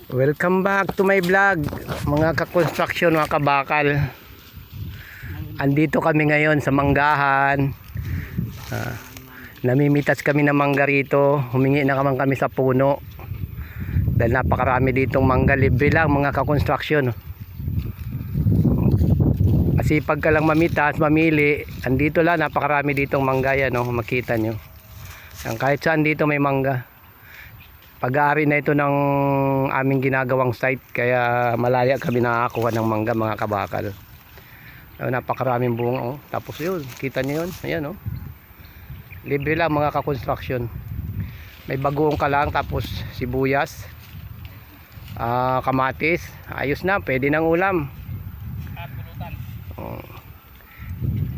Welcome back to my vlog, mga ka-construction, mga kabakal. Andito kami ngayon sa manggahan. Namimitas kami ng mangga rito. Humingi na kami sa puno dahil napakarami ditong mangga. Libre lang, mga ka-construction. Kasi pagka lang mamitas, mamili, andito lang, napakarami ditong mangga yan, no? Makita nyo. Kahit saan dito may mangga. Pag-aari na ito ng aming ginagawang site, kaya malaya kami nakakakuha ng mangga, mga kabakal. Napakaraming bunga, oh. Tapos yun, kita nyo yun, ayan, oh. Libre lang, mga ka-construction. May bagoong ka lang, tapos sibuyas, kamatis, ayos na, pwede ng ulam.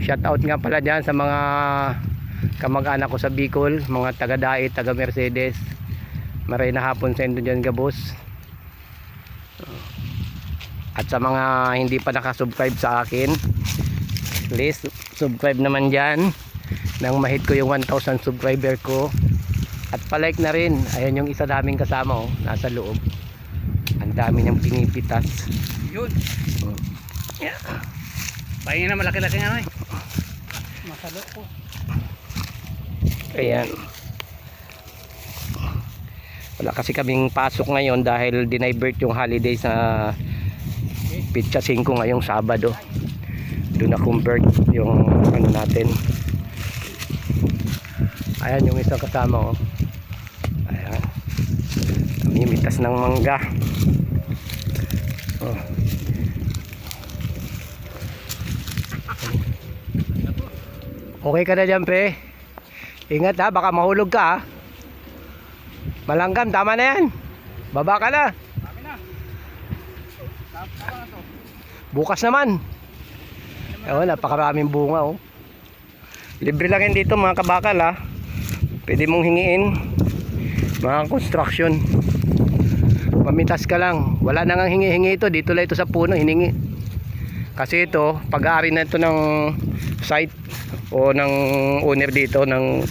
Shout out nga pala dyan sa mga kamag-anak ko sa Bicol, mga taga-Dait, taga-Mercedes. Maray na hapon sa inyo dyan, gabos. At sa mga hindi pa nakasubscribe sa akin, please subscribe naman dyan nang mahit ko yung 1,000 subscriber ko. At palike na rin. Ayan yung isa naming kasama, oh, nasa loob. Ang dami niyang pinipitas. Yun. Yeah. Pahinga na malaki-laki nga, eh. Masalo ko. Ayan. Wala kasi kaming pasok ngayon dahil dinivert yung holiday sa Pitsa 5 ngayong Sabado. Doon na convert yung ano natin. Ayan yung isang kasama, oh. Ayan. Namimitas ng mangga. Oh. Okay ka na dyan, pre? Ingat, ha, baka mahulog ka, ha. Malanggam, tama na yan. Baba ka na. Bukas naman. Ewan, napakaraming bunga, oh. Libre lang yan dito, mga kabakal, ha. Pwede mong hingiin. Mga construction. Mamitas ka lang. Wala nang hingi-hingi ito. Dito lang ito sa puno, hiningi. Kasi ito, pag-aari na ito ng site o ng owner dito, ng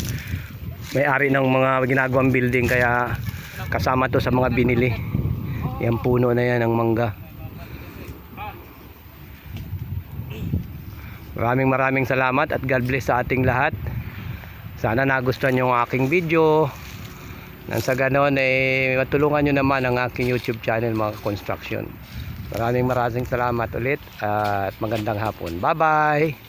may-ari ng mga ginagawang building, kaya kasama to sa mga binili. Yan puno na yan ng mangga. Maraming salamat at God bless sa ating lahat. Sana nagustuhan yung aking video. Nang sa ganon matulungan nyo naman ang aking YouTube channel, mga construction. Maraming salamat ulit at magandang hapon. Bye bye.